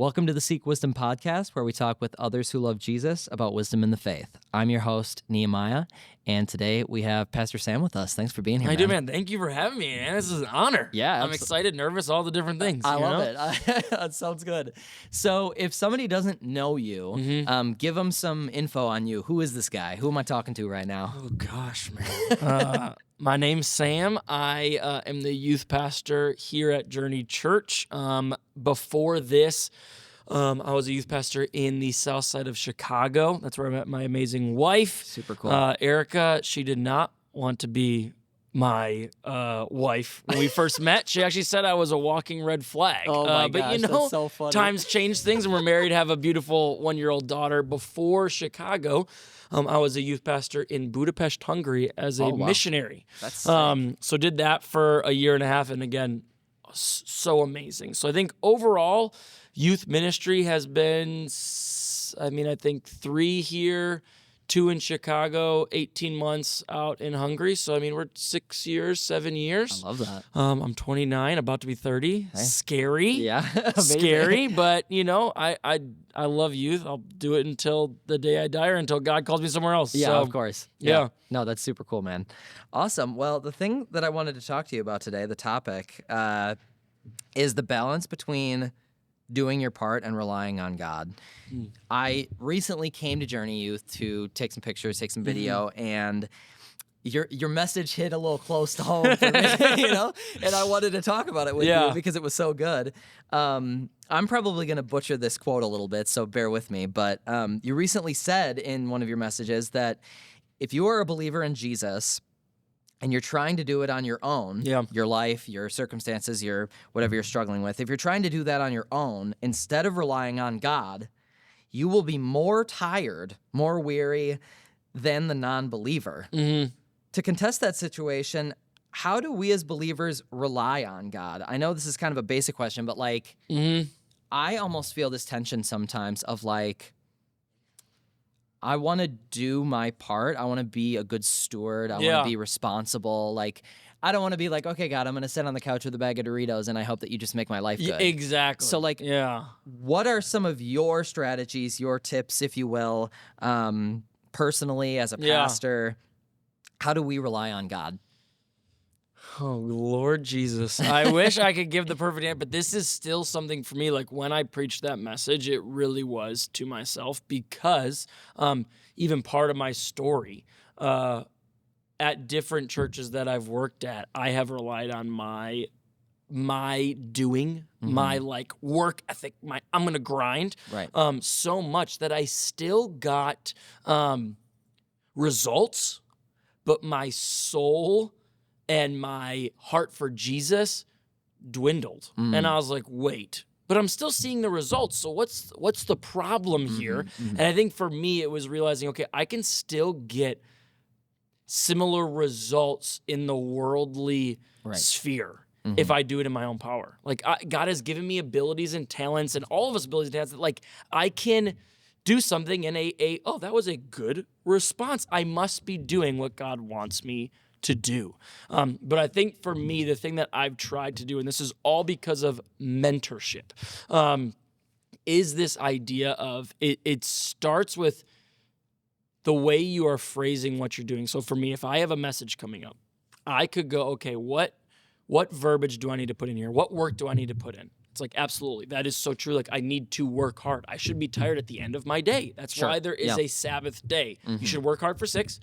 Welcome to the Seek Wisdom podcast, where we talk with others who love Jesus about wisdom in the faith. I'm your host, Nehemiah, and today we have Pastor Sam with us. Thanks for being here, I do, man. Thank you for having me, man. This is an honor. Yeah, I'm excited, nervous, all the different things. I love it. That sounds good. So if somebody doesn't know you, give them some info on you. Who is this guy? Who am I talking to right now? Oh, gosh, man. My name's Sam. I am the youth pastor here at Journey Church. Before this, I was a youth pastor in the south side of Chicago. That's where I met my amazing wife. Super cool. Erica, she did not want to be my wife when we first met. She actually said I was a walking red flag. Oh my but gosh, you know, that's so funny. Times change things, and we're married, have a beautiful 1-year-old daughter. Before Chicago, I was a youth pastor in Budapest, Hungary as a missionary. That's sick. So did that for a year and a half, and again, so amazing. So I think overall, youth ministry has been, I think 3 here, 2 in Chicago, 18 months out in Hungary. So, we're 6 years, 7 years. I love that. I'm 29, about to be 30. Hey. Scary. Yeah. Scary, but, I love youth. I'll do it until the day I die or until God calls me somewhere else. Yeah, so, of course. Yeah. No, that's super cool, man. Awesome. Well, the thing that I wanted to talk to you about today, the topic, is the balance between doing your part and relying on God. I recently came to Journey Youth to take some pictures, take some video, and your message hit a little close to home for me, and I wanted to talk about it with you because it was so good. I'm probably going to butcher this quote a little bit, so bear with me, but you recently said in one of your messages that if you are a believer in Jesus and you're trying to do it on your own, your life, your circumstances, your whatever you're struggling with, if you're trying to do that on your own, instead of relying on God, you will be more tired, more weary than the non-believer. To contest that situation, how do we as believers rely on God? I know this is kind of a basic question, but I almost feel this tension sometimes of I want to do my part. I want to be a good steward. I want to be responsible. I don't want to be okay, God, I'm going to sit on the couch with a bag of Doritos and I hope that you just make my life good. Exactly. So, what are some of your strategies, your tips, if you will, personally as a pastor? How do we rely on God? Oh, Lord Jesus. I wish I could give the perfect answer, but this is still something for me. When I preached that message, it really was to myself because even part of my story, at different churches that I've worked at, I have relied on my doing, my work ethic, I'm going to grind so much that I still got results, but my soul and my heart for Jesus dwindled. And I was like, wait, but I'm still seeing the results. So what's the problem here? And I think for me, it was realizing, okay, I can still get similar results in the worldly sphere if I do it in my own power. God has given me abilities and talents, and all of us abilities and talents, that I can do something and that was a good response. I must be doing what God wants me to do. But I think for me, the thing that I've tried to do, and this is all because of mentorship, is this idea of it starts with the way you are phrasing what you're doing. So for me, if I have a message coming up, I could go, okay, what verbiage do I need to put in here? What work do I need to put in? It's absolutely, that is so true. I need to work hard. I should be tired at the end of my day. That's why there is a Sabbath day. You should work hard for 6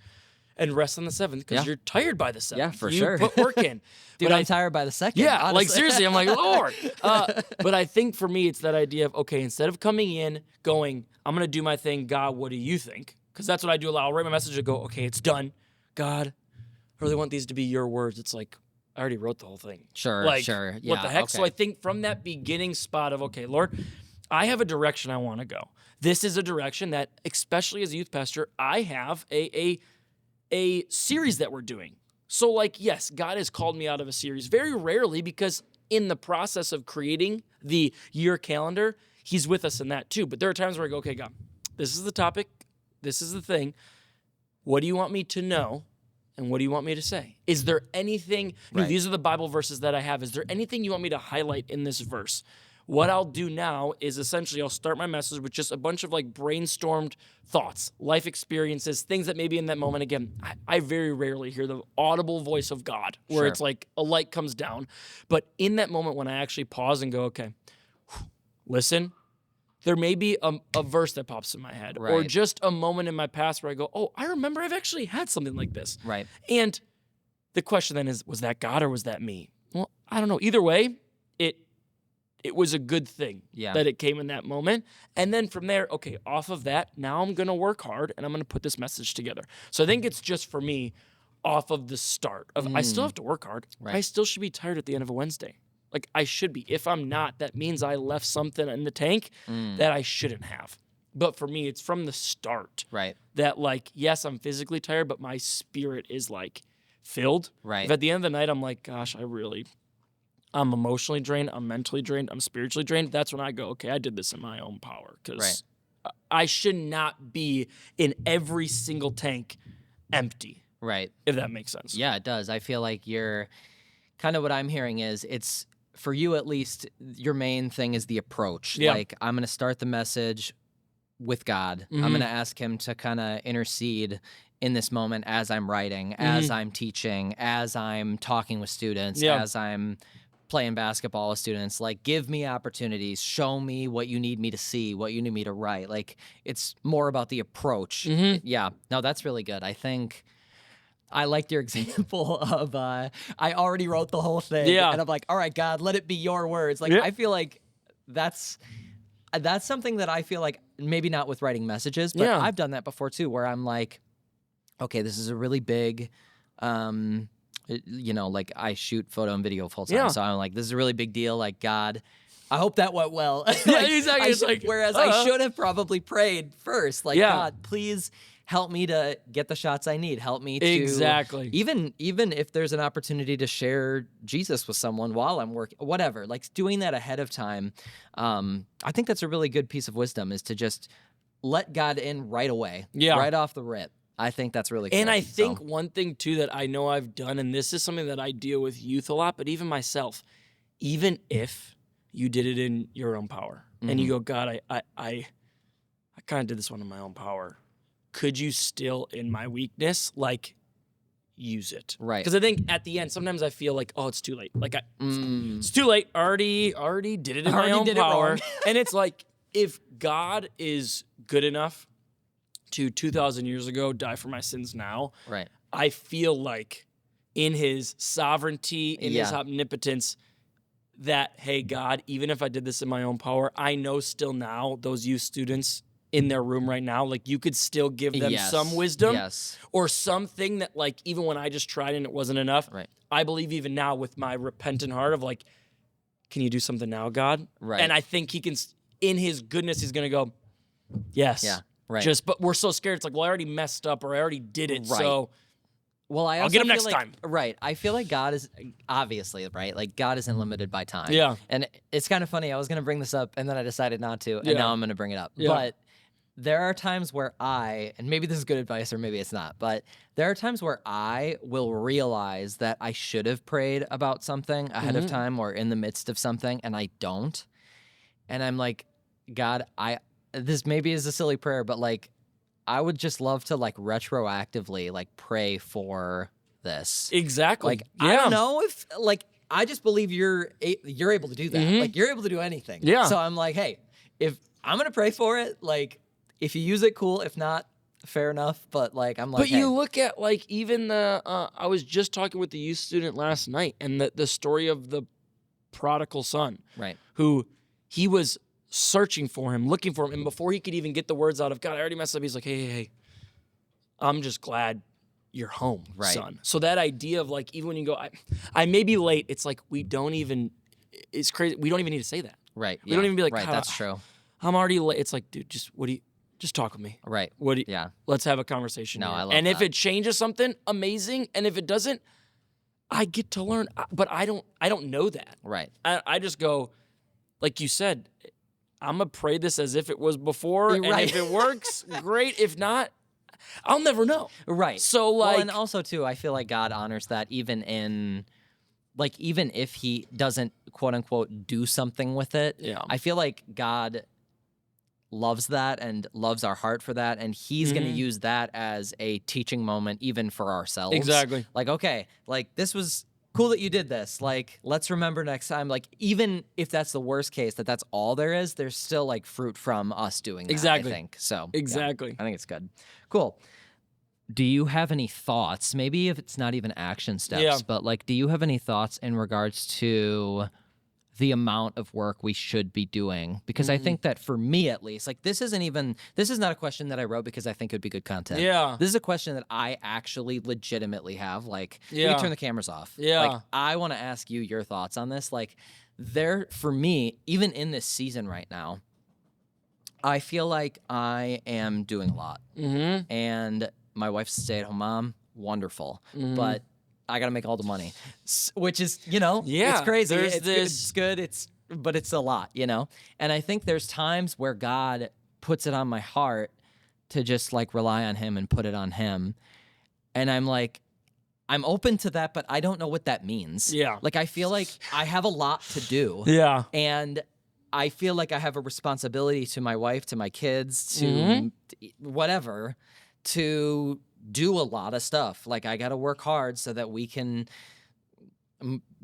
and rest on the 7th because you're tired by the 7th. Yeah, for you sure. Put work in. Dude, I'm tired by the 2nd. Yeah, honestly. Seriously, I'm Lord. But I think for me, it's that idea of, okay, instead of coming in, going, I'm going to do my thing, God, what do you think? Because that's what I do a lot. I'll write my message and go, okay, it's done. God, I really want these to be your words. It's I already wrote the whole thing. Sure. Yeah, what the heck? Okay. So I think from that beginning spot of, okay, Lord, I have a direction I want to go. This is a direction that, especially as a youth pastor, I have a series that we're doing. So yes, God has called me out of a series very rarely because in the process of creating the year calendar, he's with us in that too. But there are times where I go, okay, God, this is the topic. This is the thing. What do you want me to know? And what do you want me to say? Is there anything, these are the Bible verses that I have. Is there anything you want me to highlight in this verse? What I'll do now is essentially I'll start my message with just a bunch of like brainstormed thoughts, life experiences, things that maybe in that moment, again, I very rarely hear the audible voice of God where Sure. it's like a light comes down. But in that moment when I actually pause and go, okay, listen, there may be a verse that pops in my head or Right. just a moment in my past where I go, oh, I remember I've actually had something like this. Right. And the question then is, was that God or was that me? Well, I don't know. Either way, it was a good thing that it came in that moment. And then from there, okay, off of that, now I'm going to work hard and I'm going to put this message together. So I think it's just for me off of the start of I still have to work hard. Right. I still should be tired at the end of a Wednesday. Like I should be. If I'm not, that means I left something in the tank that I shouldn't have. But for me, it's from the start. Right. That like, yes, I'm physically tired, but my spirit is like filled. Right. If at the end of the night, I'm like, gosh, I'm emotionally drained, I'm mentally drained, I'm spiritually drained. That's when I go, okay, I did this in my own power. Because I should not be in every single tank empty. Right. If that makes sense. Yeah, it does. I feel like you're kind of what I'm hearing is it's for you at least, your main thing is the approach. Yeah. Like I'm going to start the message with God. I'm going to ask him to kind of intercede in this moment as I'm writing, as I'm teaching, as I'm talking with students, as I'm playing basketball with students. Like, give me opportunities, show me what you need me to see, what you need me to write. Like, it's more about the approach. Yeah, no, that's really good. I think I liked your example of I already wrote the whole thing, and I'm like, all right, God, let it be your words. Like, I feel like that's something that I feel like maybe not with writing messages, but I've done that before too, where I'm like, okay, this is a really big, like I shoot photo and video full time. So I'm like, this is a really big deal. Like, God, I hope that went well. Exactly. Whereas I should have probably prayed first. Like, God, please help me to get the shots I need. Help me to even if there's an opportunity to share Jesus with someone while I'm working, whatever. Like doing that ahead of time. I think that's a really good piece of wisdom, is to just let God in right away, right off the rip. I think that's really cool. And I think one thing too that I know I've done, and this is something that I deal with youth a lot, but even myself, even if you did it in your own power and you go, God, I kind of did this one in my own power. Could you still, in my weakness, like use it? Right. Because I think at the end, sometimes I feel like, oh, it's too late. Like it's too late. Already did it in my own power. And it's like, if God is good enough to 2,000 years ago die for my sins now, I feel like in his sovereignty, in his omnipotence, that, hey, God, even if I did this in my own power, I know still now those youth students in their room right now, like you could still give them some wisdom or something that, like, even when I just tried and it wasn't enough, I believe even now with my repentant heart of like, can you do something now, God? And I think he can, in his goodness, he's going to go, yes. But we're so scared. It's like, well, I already messed up or I already did it. So well, I'll get him next time. I feel like God is obviously, like God isn't limited by time. And it's kind of funny. I was going to bring this up and then I decided not to. And now I'm going to bring it up. But there are times where and maybe this is good advice or maybe it's not, but there are times where I will realize that I should have prayed about something ahead of time or in the midst of something, and I don't. And I'm like, God, this maybe is a silly prayer, but like, I would just love to like retroactively like pray for this. Exactly. Like, I don't know if like, I just believe you're able to do that. Like, you're able to do anything. So I'm like, hey, if I'm going to pray for it, like, if you use it, cool. If not, fair enough. But like, I'm like, but you look at like even I was just talking with the youth student last night, and the story of the prodigal son, who he was searching for him, looking for him, and before he could even get the words out of, God, I already messed up. He's like, hey, I'm just glad you're home, son. So that idea of like, even when you go, I may be late. It's like it's crazy. We don't even need to say that. We don't even be like, that's true. I'm already late. It's like, dude, just talk with me. Let's have a conversation. No, here. I love and that. if it changes something, amazing. And if it doesn't, I get to learn. But I don't know that. I just go, like you said, I'm gonna pray this as if it was before, and if it works, great. If not, I'll never know. Right. So like, and also too, I feel like God honors that even in like even if he doesn't quote unquote do something with it, Yeah. I feel like God loves that and loves our heart for that, and he's going to use that as a teaching moment even for ourselves. Exactly. Like, okay, like this was cool that you did this. Like, let's remember next time. Like, even if that's the worst case, that's all there is, there's still like fruit from us doing that, Exactly. I think. So, yeah, Exactly. I think it's good. Cool. Do you have any thoughts? Maybe if it's not even action steps, but like, do you have any thoughts in regards to the amount of work we should be doing? Because I think that for me at least, like this is not a question that I wrote because I think it would be good content. Yeah. This is a question that I actually legitimately have. Like, you Yeah. can turn the cameras off. Yeah. Like, I want to ask you your thoughts on this. Like, for me, even in this season right now, I feel like I am doing a lot. And my wife's a stay-at-home mom. Wonderful. But I got to make all the money, which is, it's crazy. It's good. But it's a lot, And I think there's times where God puts it on my heart to just like rely on him and put it on him. And I'm like, I'm open to that, but I don't know what that means. Yeah. Like, I feel like I have a lot to do. Yeah. And I feel like I have a responsibility to my wife, to my kids, to whatever, to do a lot of stuff. Like, I got to work hard so that we can,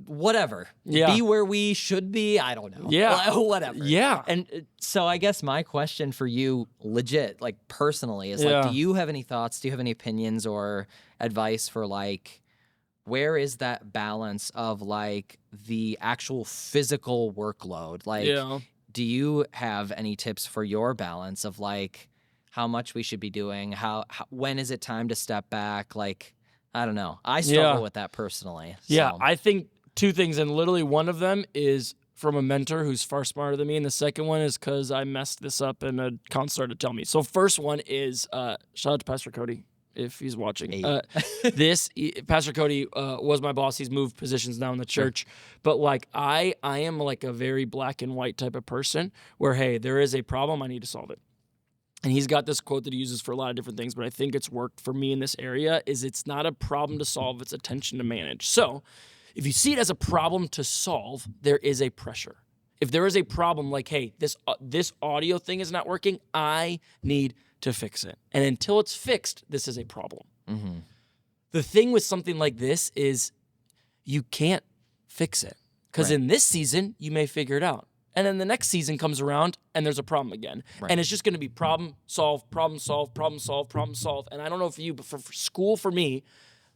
whatever, be where we should be. I don't know. Yeah. Whatever. Yeah. And so I guess my question for you, legit, like personally, is like, do you have any thoughts? Do you have any opinions or advice for like, where is that balance of like the actual physical workload? Like, do you have any tips for your balance of like how much we should be doing? When is it time to step back? Like, I don't know. I struggle with that personally. Yeah, so. I think two things, and literally one of them is from a mentor who's far smarter than me, and the second one is because I messed this up and a counselor to tell me. So first one is, shout out to Pastor Cody if he's watching. Pastor Cody was my boss. He's moved positions now in the church. But like I am like a very black and white type of person where, hey, there is a problem, I need to solve it. And he's got this quote that he uses for a lot of different things, but I think it's worked for me in this area, is it's not a problem to solve, it's a tension to manage. So if you see it as a problem to solve, there is a pressure. If there is a problem like, hey, this audio thing is not working, I need to fix it. And until it's fixed, this is a problem. The thing with something like this is you can't fix it. Because in this season, you may figure it out. And then the next season comes around and there's a problem again. And it's just going to be problem, solve, problem, solve, problem, solve, problem, solve. And I don't know for you, but for school, for me,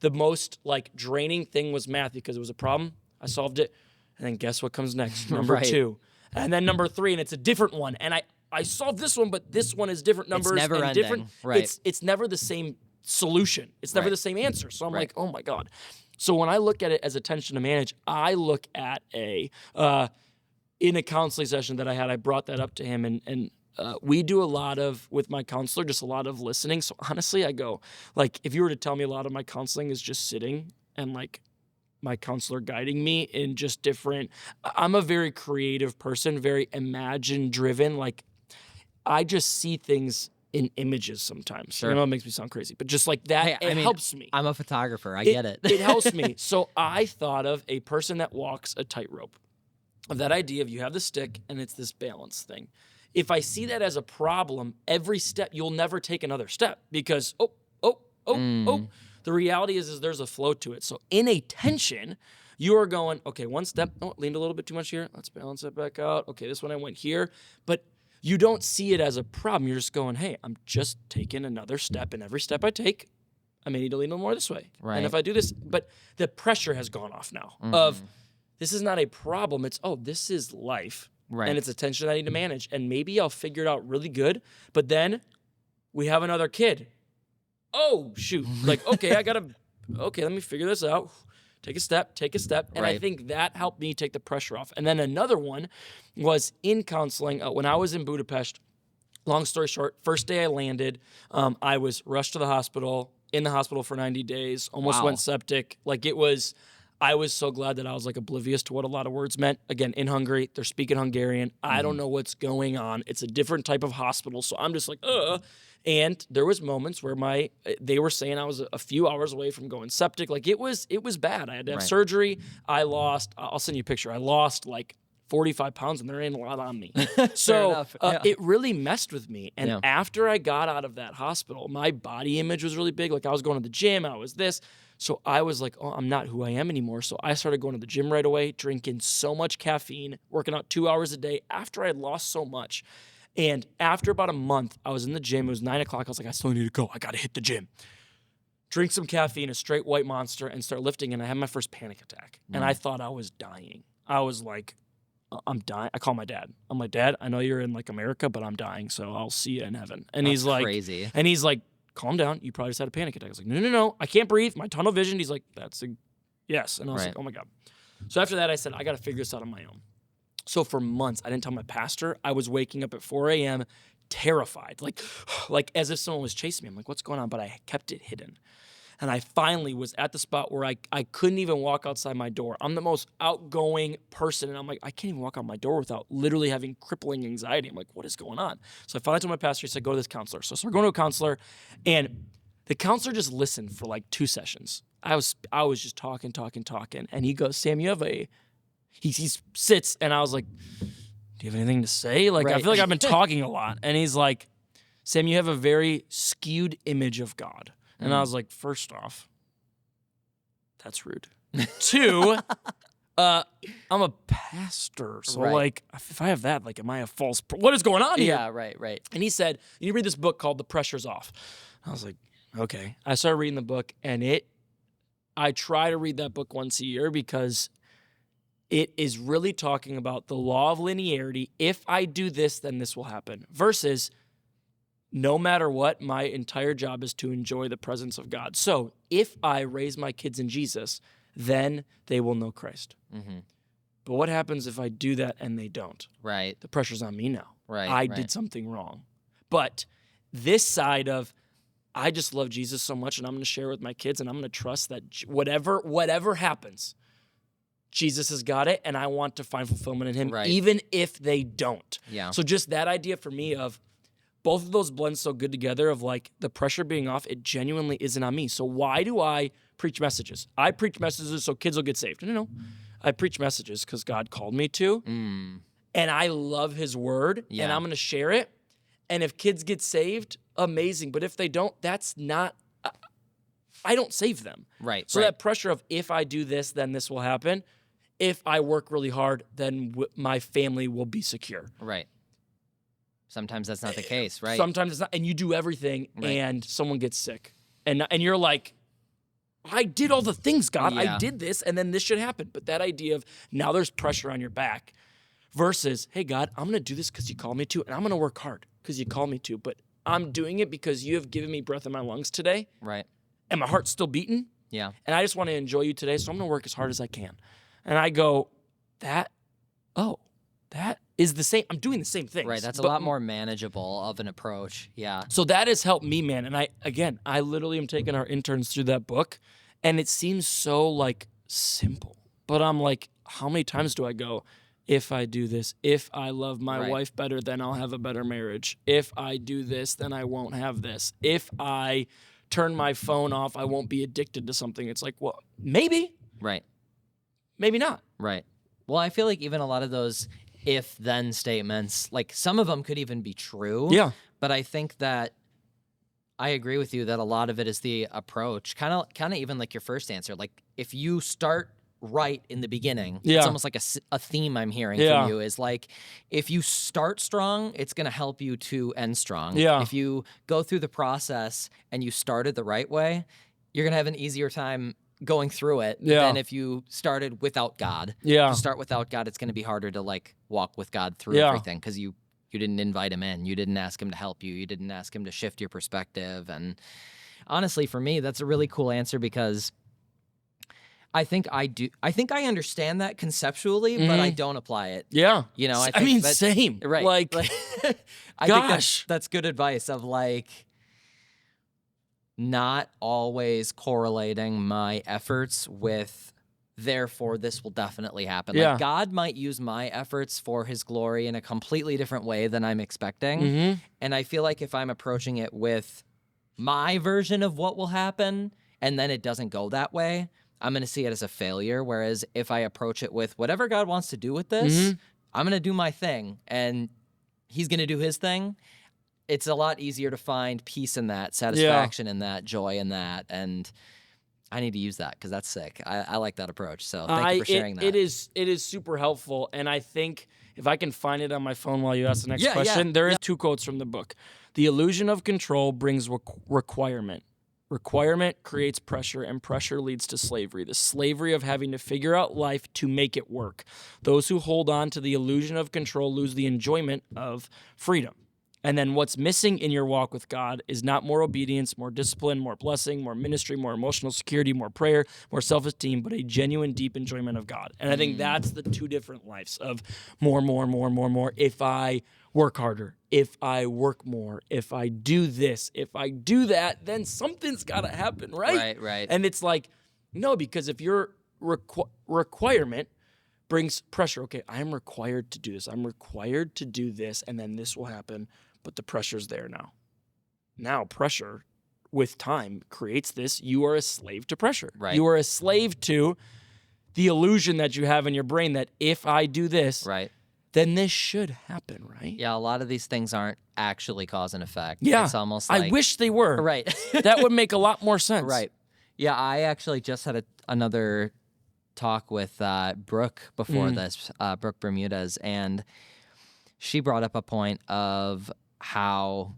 the most like draining thing was math because it was a problem. I solved it. And then guess what comes next? Number 2. And then number 3, and it's a different one. And I solved this one, but this one is different numbers. It's never and ending. Different. Right. It's never the same solution. It's never the same answer. So I'm like, oh my God. So when I look at it as a tension to manage, I look at in a counseling session that I had, I brought that up to him, and we do a lot of, with my counselor, just a lot of listening. So honestly, I go, like, if you were to tell me a lot of my counseling is just sitting and like my counselor guiding me in just different, I'm a very creative person, very imagine driven. Like I just see things in images sometimes. Sure. I know it makes me sound crazy, but just like that, it helps me. I'm a photographer. I get it. It helps me. So I thought of a person that walks a tightrope. Of that idea of you have the stick and it's this balance thing. If I see that as a problem, every step, you'll never take another step because, the reality is there's a flow to it. So in a tension, you are going, okay, one step, leaned a little bit too much here. Let's balance it back out. Okay, this one I went here. But you don't see it as a problem. You're just going, hey, I'm just taking another step. And every step I take, I may need to lean a little more this way. Right. And if I do this, but the pressure has gone off now of, this is not a problem. It's, this is life. Right. And it's a tension I need to manage. And maybe I'll figure it out really good. But then we have another kid. Oh, shoot. Like, okay, let me figure this out. Take a step. And I think that helped me take the pressure off. And then another one was in counseling. When I was in Budapest, long story short, first day I landed, I was rushed to the hospital, in the hospital for 90 days, almost went septic. Like it was... I was so glad that I was like oblivious to what a lot of words meant. Again, in Hungary, they're speaking Hungarian. I don't know what's going on. It's a different type of hospital. So I'm just like, ugh. And there was moments where they were saying I was a few hours away from going septic. Like it was bad. I had to have surgery. I'll send you a picture. I lost like 45 pounds and there ain't a lot on me. So it really messed with me. And after I got out of that hospital, my body image was really big. Like I was going to the gym. I was this. So I was like, oh, I'm not who I am anymore. So I started going to the gym right away, drinking so much caffeine, working out 2 hours a day after I had lost so much. And after about a month, I was in the gym. It was 9 o'clock. I was like, I still need to go. I got to hit the gym. Drink some caffeine, a straight white Monster, and start lifting. And I had my first panic attack. And I thought I was dying. I was like, I'm dying. I call my dad. I'm like, Dad, I know you're in like America, but I'm dying. So I'll see you in heaven. And That's he's like, crazy. And he's like, calm down. You probably just had a panic attack. I was like, no. I can't breathe. My tunnel vision. He's like, yes. And I was like, oh my God. So after that, I said, I got to figure this out on my own. So for months, I didn't tell my pastor. I was waking up at 4 a.m. terrified, like as if someone was chasing me. I'm like, what's going on? But I kept it hidden. And I finally was at the spot where I couldn't even walk outside my door. I'm the most outgoing person. And I'm like, I can't even walk out my door without literally having crippling anxiety. I'm like, what is going on? So I finally told my pastor, he said, go to this counselor. So I started going to a counselor. And the counselor just listened for like 2 sessions. I was just talking. And he goes, Sam, you have he sits. And I was like, do you have anything to say? Like, I feel like I've been talking a lot. And he's like, Sam, you have a very skewed image of God. And I was like, first off, that's rude. 2, I'm a pastor. So like, if I have that, like, am I a false, what is going on here? Yeah, right. And he said, you read this book called The Pressure's Off. I was like, okay. I started reading the book and I try to read that book once a year because it is really talking about the law of linearity. If I do this, then this will happen. Versus, no matter what, my entire job is to enjoy the presence of God. So if I raise my kids in Jesus, then they will know Christ. Mm-hmm. But what happens if I do that and they don't? Right. The pressure's on me now. Right. I did something wrong. But this side of, I just love Jesus so much and I'm going to share it with my kids and I'm going to trust that whatever happens, Jesus has got it and I want to find fulfillment in him, even if they don't. Yeah. So just that idea for me of, both of those blend so good together of like the pressure being off, it genuinely isn't on me. So why do I preach messages? I preach messages so kids will get saved. No. I preach messages because God called me to. And I love his word and I'm going to share it. And if kids get saved, amazing. But if they don't, that's not, I don't save them. Right. So that pressure of if I do this, then this will happen. If I work really hard, then my family will be secure. Right. Sometimes that's not the case, right? Sometimes it's not, and you do everything, and someone gets sick, and you're like, I did all the things, God. I did this, and then this should happen. But that idea of now there's pressure on your back versus, hey, God, I'm going to do this because you called me to, and I'm going to work hard because you called me to, but I'm doing it because you have given me breath in my lungs today. Right. And my heart's still beating. Yeah. And I just want to enjoy you today, so I'm going to work as hard as I can. And I go, that is the same. I'm doing the same things. Right. That's a lot more manageable of an approach. Yeah. So that has helped me, man. And I literally am taking our interns through that book and it seems so like simple, but I'm like, how many times do I go, if I do this, if I love my wife better, then I'll have a better marriage. If I do this, then I won't have this. If I turn my phone off, I won't be addicted to something. It's like, well, maybe. Right. Maybe not. Right. Well, I feel like even a lot of those if-then statements, like some of them could even be true. Yeah. But I think that I agree with you that a lot of it is the approach. Kind of even like your first answer. Like if you start right in the beginning, it's almost like a theme I'm hearing from you is like if you start strong, it's going to help you to end strong. Yeah. If you go through the process and you started the right way, you're going to have an easier time going through it than if you started without God. Yeah. If you start without God, it's going to be harder to like walk with God through everything because you didn't invite him in. You didn't ask him to help you. You didn't ask him to shift your perspective. And honestly, for me, that's a really cool answer because I think I understand that conceptually, but I don't apply it. Yeah. You know, I mean, same. Right. Like I think that's good advice of like not always correlating my efforts with therefore this will definitely happen. Yeah. Like God might use my efforts for his glory in a completely different way than I'm expecting. Mm-hmm. And I feel like if I'm approaching it with my version of what will happen and then it doesn't go that way, I'm going to see it as a failure. Whereas if I approach it with whatever God wants to do with this, I'm going to do my thing and he's going to do his thing. It's a lot easier to find peace in that, satisfaction in that, joy in that. And I need to use that because that's sick. I like that approach. So thank you for sharing that. It is super helpful. And I think if I can find it on my phone while you ask the next Yeah, question, there is 2 quotes from the book. The illusion of control brings requirement. Requirement creates pressure, and pressure leads to slavery. The slavery of having to figure out life to make it work. Those who hold on to the illusion of control lose the enjoyment of freedom. And then what's missing in your walk with God is not more obedience, more discipline, more blessing, more ministry, more emotional security, more prayer, more self-esteem, but a genuine, deep enjoyment of God. And I think that's the 2 different lives of more. If I work harder, if I work more, if I do this, if I do that, then something's got to happen, right? Right. And it's like, no, because if your requirement brings pressure, okay, I'm required to do this. I'm required to do this, and then this will happen. But the pressure's there now. Now pressure with time creates this. You are a slave to pressure. Right. You are a slave to the illusion that you have in your brain that if I do this, Right. then this should happen, right? Yeah, a lot of these things aren't actually cause and effect. Yeah. It's almost like... I wish they were. Right. That would make a lot more sense. Right. Yeah, I actually just had another talk with Brooke before this, Brooke Bermudez, and she brought up a point of how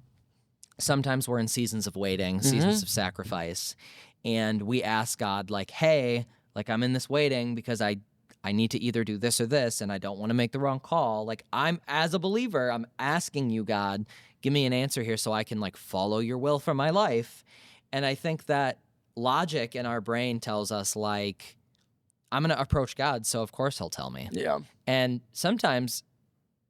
sometimes we're in seasons of waiting, seasons of sacrifice, and we ask God, like, hey, like I'm in this waiting because I need to either do this or this, and I don't want to make the wrong call. Like as a believer, I'm asking you, God, give me an answer here so I can like follow your will for my life. And I think that logic in our brain tells us like, I'm going to approach God, so of course he'll tell me. Yeah. And sometimes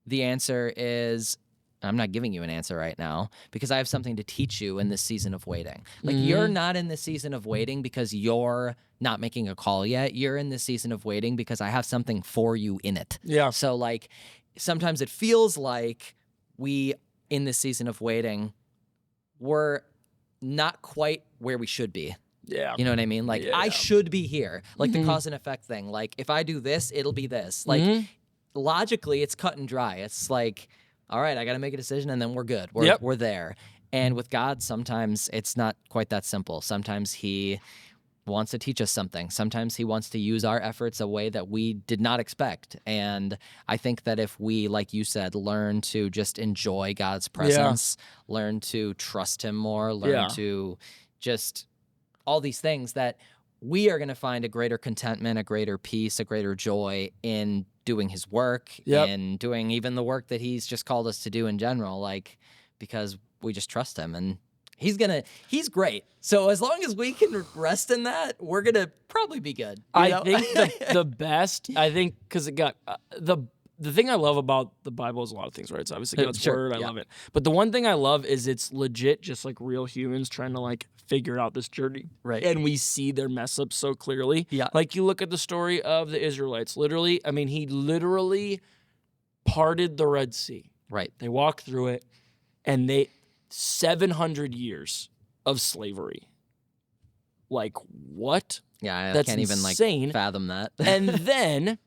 the answer is, I'm not giving you an answer right now because I have something to teach you in this season of waiting. Like you're not in this season of waiting because you're not making a call yet. You're in this season of waiting because I have something for you in it. Yeah. So like sometimes it feels like we in this season of waiting, we're not quite where we should be. Yeah. You know what I mean? Like I should be here. Like the cause and effect thing. Like if I do this, it'll be this. Like logically it's cut and dry. It's like, all right, I got to make a decision and then we're good. We're there. And with God, sometimes it's not quite that simple. Sometimes he wants to teach us something. Sometimes he wants to use our efforts a way that we did not expect. And I think that if we, like you said, learn to just enjoy God's presence, learn to trust him more, learn to just all these things, that we are going to find a greater contentment, a greater peace, a greater joy in doing his work, in doing even the work that he's just called us to do in general, like, because we just trust him and he's great. So as long as we can rest in that, we're going to probably be good. I think the best, because it got, the thing I love about the Bible is a lot of things, right? It's obviously God's word. I love it. But the one thing I love is it's legit just like real humans trying to like figure out this journey. Right. And we see their mess up so clearly. Yeah. Like you look at the story of the Israelites. Literally, I mean, he literally parted the Red Sea. Right. They walked through it and 700 years of slavery. Like what? Yeah, I That's can't even insane. like fathom that. And then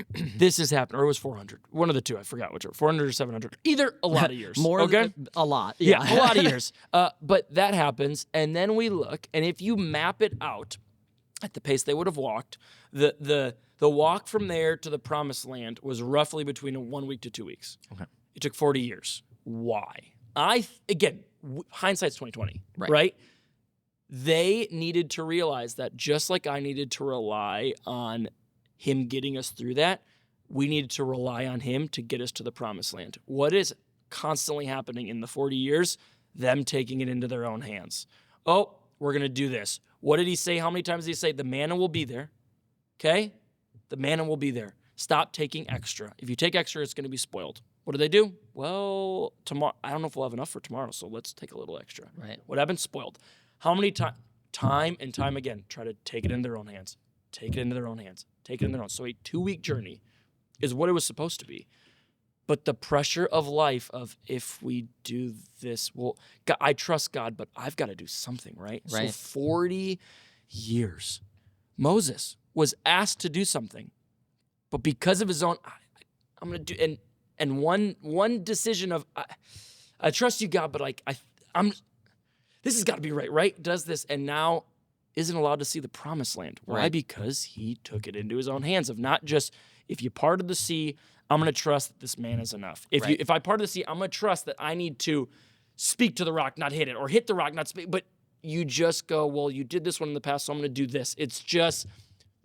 this has happened, or it was 400. One of the two, I forgot which, 400 or 700. Either a lot of years. A lot. Yeah, a lot of years. But that happens, and then we look, and if you map it out at the pace they would have walked, the walk from there to the Promised Land was roughly between 1 week to 2 weeks. Okay. It took 40 years. Why? Again, hindsight's 20/20, Right. right? They needed to realize that just like I needed to rely on him getting us through that, we needed to rely on him to get us to the Promised Land. What is constantly happening in the 40 years? Them taking it into their own hands. Oh, we're going to do this. What did he say? How many times did he say? The manna will be there. Okay? The manna will be there. Stop taking extra. If you take extra, it's going to be spoiled. What do they do? Well, tomorrow, I don't know if we'll have enough for tomorrow, so let's take a little extra. Right. What happened? Spoiled. How many time and time again, try to take it in their own hands. Take it into their own hands. take it on their own. So a 2-week journey is what it was supposed to be. But the pressure of life of if we do this, well, God, I trust God, but I've got to do something, right? Right. So 40 years, Moses was asked to do something, but because of his own, I'm going to do, and one decision of, I trust you, God, but like, this has got to be right? Does this, and now isn't allowed to see the promised land. Why? Right. Because he took it into his own hands of not just, if you parted the sea, I'm going to trust that this man is enough. If I part of the sea, I'm going to trust that I need to speak to the rock, not hit it, or hit the rock, not speak. But you just go, well, you did this one in the past, so I'm going to do this. It's just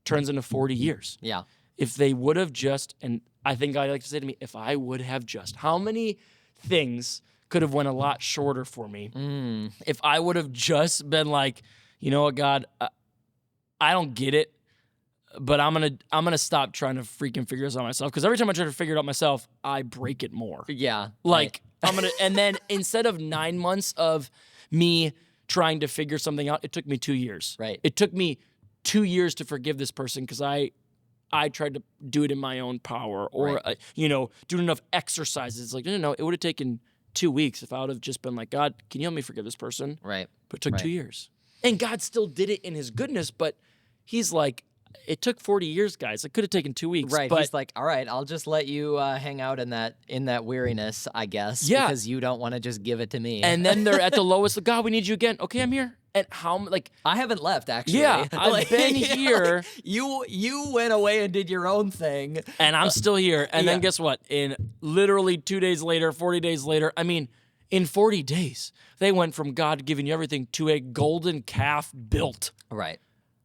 turns into 40 years. Yeah. If they would have just, and I think I like to say to me, if I would have just, how many things could have went a lot shorter for me if I would have just been like, you know what, God, I don't get it. But I'm gonna stop trying to freaking figure this out myself, because every time I try to figure it out myself, I break it more. Yeah. Like and then instead of 9 months of me trying to figure something out, it took me 2 years. Right. It took me 2 years to forgive this person because I tried to do it in my own power, or doing enough exercises. It's like no, it would have taken 2 weeks if I would have just been like, God, can you help me forgive this person? Right. But it took 2 years, and God still did it in His goodness. But He's like, it took 40 years, guys. It could have taken 2 weeks. Right. But He's like, all right, I'll just let you hang out in that weariness, I guess. Yeah. Because you don't want to just give it to me. and then they're at the lowest. Like, God, we need you again. Okay, I'm here. And I haven't left, actually. Yeah, I've been here. You went away and did your own thing. And I'm still here. And then Yeah. guess what? In literally 2 days later, 40 days later, in 40 days, they went from God giving you everything to a golden calf built. Right.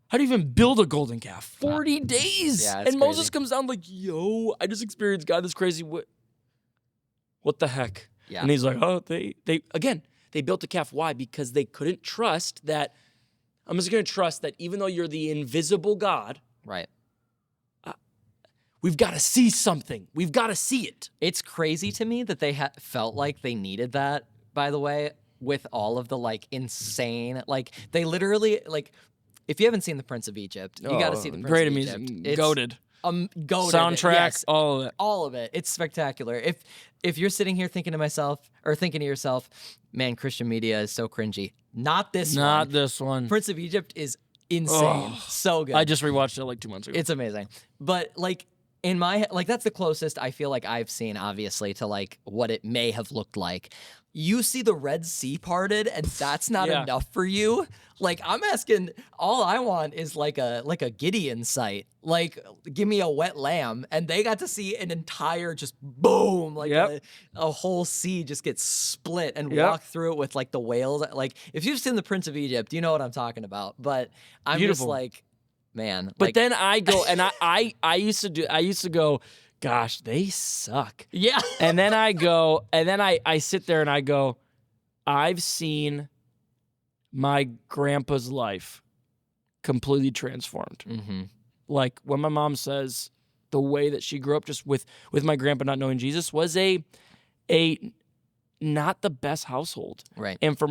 How do you even build a golden calf? 40 days. Yeah, it's and Moses crazy. comes down like, yo, I just experienced God this crazy. What the heck? Yeah. And he's like, oh, they built a calf. Why? Because they couldn't trust that. I'm just going to trust that even though you're the invisible God, Right. we've got to see something. We've got to see it. It's crazy to me that they felt like they needed that, by the way, with all of the insane, they literally, if you haven't seen The Prince of Egypt, you got to see The Prince great of music, Egypt. It's goated. Goated. Soundtrack, Yes, all of it. all of it. It's spectacular. If you're sitting here thinking to yourself, man, Christian media is so cringy. Not this one. Not this one. Prince of Egypt is insane. Oh. So good. I just rewatched it 2 months ago. It's amazing. But in my that's the closest I feel like I've seen, obviously, to what it may have looked like. You see the Red Sea parted, and that's not enough for you. I'm asking, all I want is like a Gideon sight. Give me a wet lamb, and they got to see an entire just boom, a whole sea just get split and walk through it with the whales. If you've seen The Prince of Egypt, you know what I'm talking about. But I'm Beautiful. just man. But then I go, and I used to go, gosh, they suck. Yeah. And then I go, and then I sit there and I go, I've seen my grandpa's life completely transformed. Mm-hmm. When my mom says the way that she grew up just with my grandpa not knowing Jesus was a not the best household. Right. And for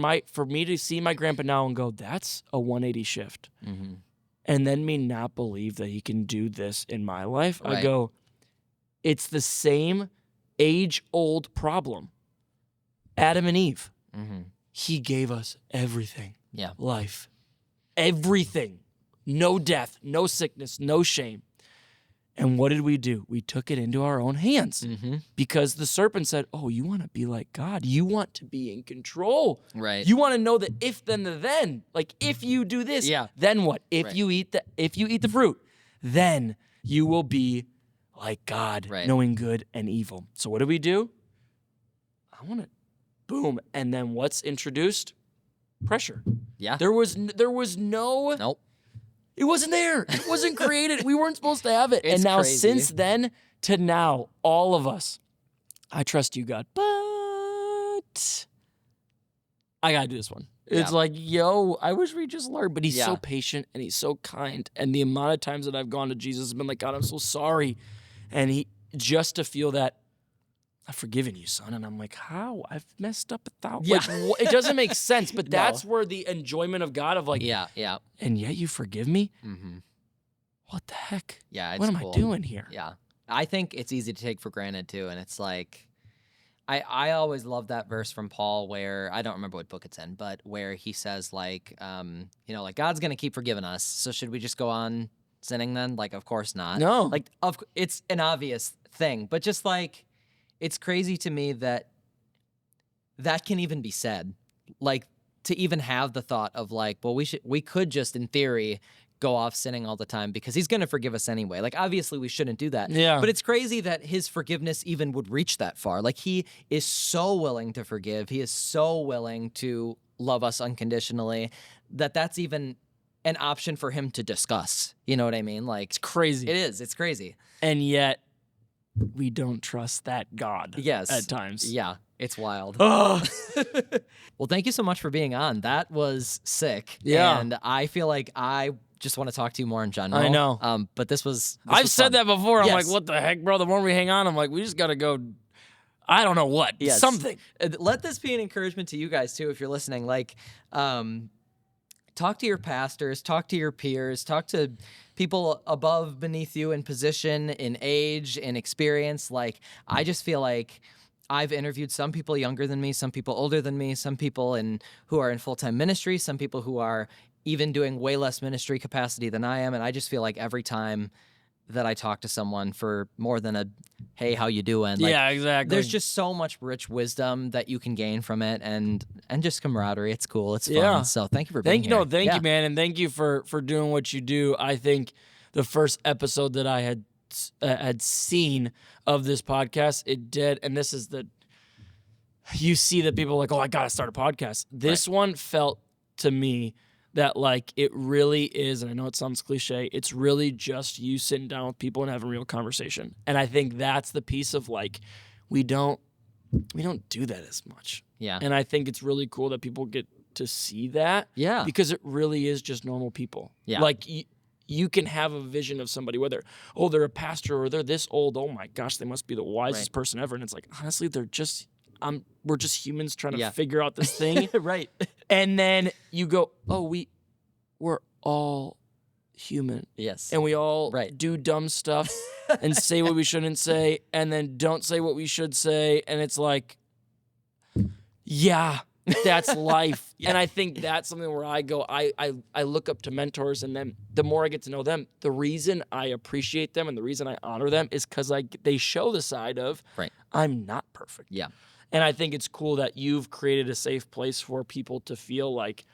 me to see my grandpa now and go, that's a 180 shift. Mm-hmm. And then me not believe that he can do this in my life, Right. I go, it's the same age-old problem. Adam and Eve. Mm-hmm. He gave us everything. Yeah. Life. Everything. No death, no sickness, no shame. And what did we do? We took it into our own hands Mm-hmm. because the serpent said, oh, you want to be like God. You want to be in control. Right. You want to know the if, then the then. If you do this, then what? If Right. you eat the fruit, then you will be like God, Right. knowing good and evil. So what do? I want to, boom. And then what's introduced? Pressure. Yeah. There was no, Nope. it wasn't there. It wasn't created. We weren't supposed to have it. It's and now crazy. since then to now, all of us, I trust you, God, but I got to do this one. It's Yeah. I wish we just learned. But he's so Yeah. patient and he's so kind. And the amount of times that I've gone to Jesus has been like, God, I'm so sorry. And he just to feel that, I've forgiven you, son. And I'm like, how? I've messed up 1,000. Yeah. It doesn't make sense. But No. that's where the enjoyment of God of Yeah. Yeah. and yet you forgive me? Mm-hmm. what the heck? Yeah, it's what am cool. I doing here? Yeah. I think it's easy to take for granted too, and it's like I always love that verse from Paul where I don't remember what book it's in, but where he says like like God's gonna keep forgiving us, so should we just go on sinning then? Like, of course not. No. Like it's an obvious thing, but just like it's crazy to me that can even be said. Like to even have the thought of like, well, we could just in theory go off sinning all the time because he's going to forgive us anyway. Like, obviously we shouldn't do that. Yeah. But it's crazy that his forgiveness even would reach that far. Like, he is so willing to forgive. He is so willing to love us unconditionally that's even an option for him to discuss. You know what I mean? Like, It's crazy. it is. It's crazy. And yet, we don't trust that God. Yes. At times. Yeah. It's wild. Ugh. Well, thank you so much for being on. That was sick. Yeah. And I feel like I just want to talk to you more in general. I know. But this was I've said fun. that before. I'm Yes. like, what the heck, bro? The more we hang on, I'm like, we just got to go, I don't know what. Yes. Something. Let this be an encouragement to you guys, too, if you're listening. Like, talk to your pastors, talk to your peers, talk to people above, beneath you in position, in age, in experience. Like, I just feel like I've interviewed some people younger than me, some people older than me, some people who are in full-time ministry, some people who are even doing way less ministry capacity than I am. And I just feel like every time that I talk to someone for more than a, hey, how you doing? Like, yeah, exactly. there's just so much rich wisdom that you can gain from it, and just camaraderie. It's cool. It's fun. Yeah. So thank you for being here. Thank Yeah. you, man. And thank you for doing what you do. I think the first episode that I had seen of this podcast, it did. And this is you see that people are like, oh, I got to start a podcast. This one felt to me that like it really is, and I know it sounds cliche, it's really just you sitting down with people and having real conversation. And I think that's the piece of like, we don't do that as much. Yeah. And I think it's really cool that people get to see that. Yeah. Because it really is just normal people. Yeah. Like you can have a vision of somebody, whether, they're a pastor or they're this old, oh my gosh, they must be the wisest person ever. And it's like, honestly, we're just humans trying to figure out this thing. Right. And then you go, oh, we're all human. Yes. And we all do dumb stuff and say what we shouldn't say and then don't say what we should say. And it's like, yeah, that's life. And I think that's something where I go, I look up to mentors, and then the more I get to know them, the reason I appreciate them and the reason I honor them is because they show the side of, I'm not perfect. Yeah. And I think it's cool that you've created a safe place for people to feel like,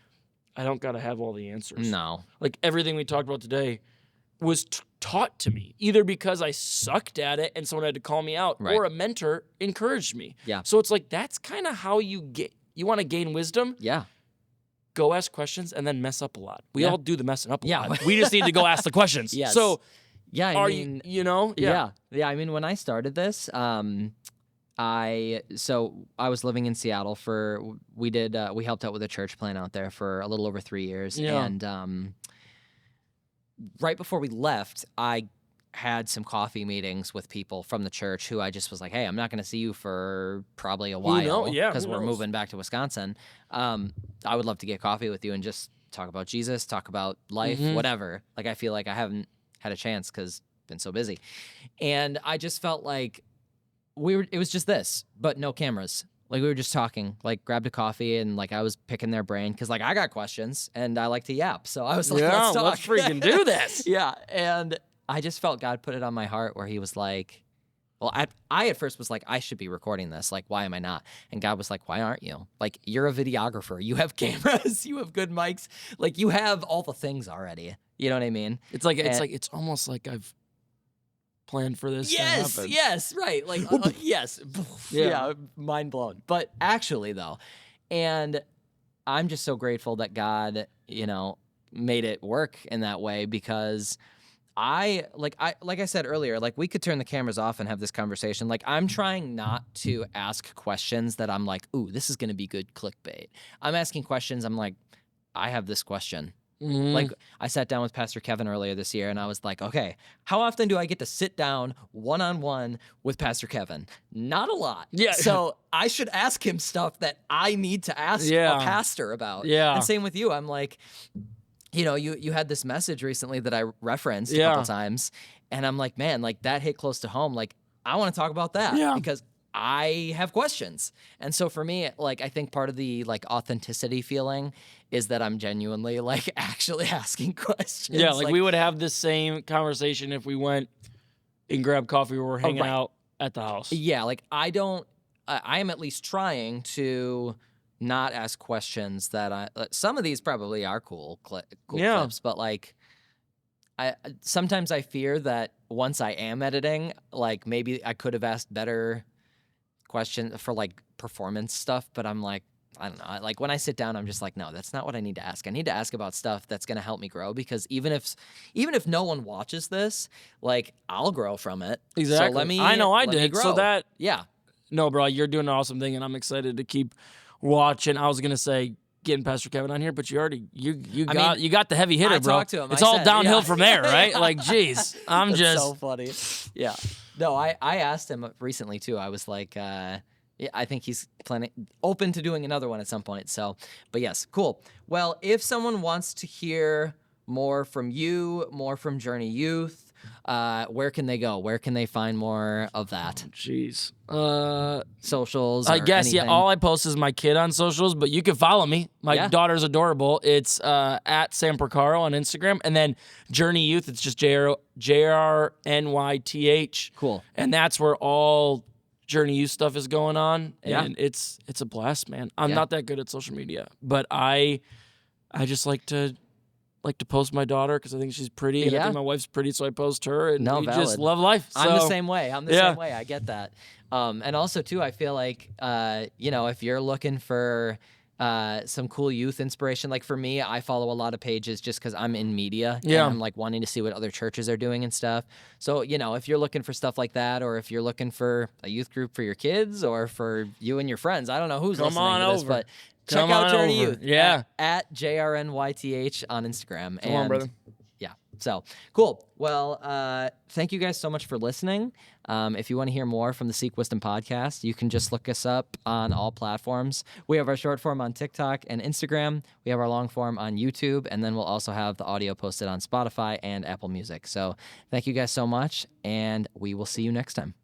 I don't got to have all the answers. No. Like everything we talked about today was taught to me, either because I sucked at it and someone had to call me out, or a mentor encouraged me. Yeah. So it's like, that's kind of how you want to gain wisdom? Yeah. Go ask questions and then mess up a lot. We all do the messing up a Yeah. lot. We just need to go ask the questions. Yes. So yeah, I mean, Yeah. I mean, when I started this, I was living in Seattle we helped out with a church plant out there for a little over 3 years. Yeah. And right before we left, I had some coffee meetings with people from the church who I just was like, hey, I'm not going to see you for probably a while because we're moving back to Wisconsin. I would love to get coffee with you and just talk about Jesus, talk about life, whatever. Like, I feel like I haven't had a chance because I've been so busy. And I just felt like it was just this, but no cameras. Like, we were just talking, like, grabbed a coffee, and like I was picking their brain because like I got questions and I like to yap. So I was like, let's talk. Let's freaking do this. Yeah. And I just felt God put it on my heart where he was like, well, I at first was like, I should be recording this. Like, why am I not? And God was like, why aren't you? Like, you're a videographer. You have cameras. You have good mics. Like, you have all the things already. You know what I mean? It's almost like I've planned for this to happen. Yes, right. Like, yes. Yeah, mind blown. But actually, though, and I'm just so grateful that God, made it work in that way, because like I said earlier, like, we could turn the cameras off and have this conversation. Like, I'm trying not to ask questions that I'm like, ooh, this is going to be good clickbait. I'm asking questions. I'm like, I have this question. Mm-hmm. Like, I sat down with Pastor Kevin earlier this year, and I was like, okay, how often do I get to sit down one-on-one with Pastor Kevin? Not a lot. Yeah. So I should ask him stuff that I need to ask a pastor about. Yeah. And same with you. I'm like, you had this message recently that I referenced a Yeah. couple times, and I'm like, man, like that hit close to home. Like I want to talk about that Yeah. because I have questions. And so for me, like I think part of the like authenticity feeling is that I'm genuinely like actually asking questions. Yeah, like we would have this same conversation if we went and grabbed coffee or we're hanging right. out at the house. Yeah, like I am at least trying to not ask questions that some of these probably are cool Yeah. clips, but like sometimes I fear that once I am editing, like maybe I could have asked better questions for like performance stuff, but I'm like, I don't know. Like when I sit down, I'm just like, no, that's not what I need to ask. I need to ask about stuff that's going to help me grow because even if no one watches this, like I'll grow from it. Exactly. So let me. I know I let me did. grow. So that yeah. no, bro, you're doing an awesome thing, and I'm excited to keep watching. I was gonna say getting Pastor Kevin on here, but you already you got the heavy hitter, I bro. talked to him. It's I all said, downhill yeah. from there, right? Like, geez, I'm That's just so funny. Yeah. No, I asked him recently too. I was like, yeah, I think he's open to doing another one at some point. So, but yes, cool. Well, if someone wants to hear more from you, more from Journey Youth, where can they go? Where can they find more of that? jeez. Socials. I or guess anything? yeah. All I post is my kid on socials, but you can follow me. My Yeah. daughter's adorable. It's at Sam Porcaro on Instagram, and then Journey Youth. It's just JRNYTH. Cool. And that's where all Journey Youth stuff is going on, Yeah. and it's a blast, man. I'm Yeah. not that good at social media, but I just like to post my daughter because I think she's pretty, and I Yeah. think my wife's pretty, so I post her, and we just valid. love life. I'm the So, same way. yeah. I get that. And also too, I feel like, if you're looking for some cool youth inspiration, like for me, I follow a lot of pages just because I'm in media. Yeah. And I'm like wanting to see what other churches are doing and stuff. So, if you're looking for stuff like that, or if you're looking for a youth group for your kids or for you and your friends, I don't know who's Come listening on to this, over. but Come check out on Journey over. Youth. Yeah. At JRNYTH on Instagram. Come on, brother. Yeah. So cool. Well, thank you guys so much for listening. If you want to hear more from the Seek Wisdom podcast, you can just look us up on all platforms. We have our short form on TikTok and Instagram. We have our long form on YouTube, and then we'll also have the audio posted on Spotify and Apple Music. So thank you guys so much, and we will see you next time.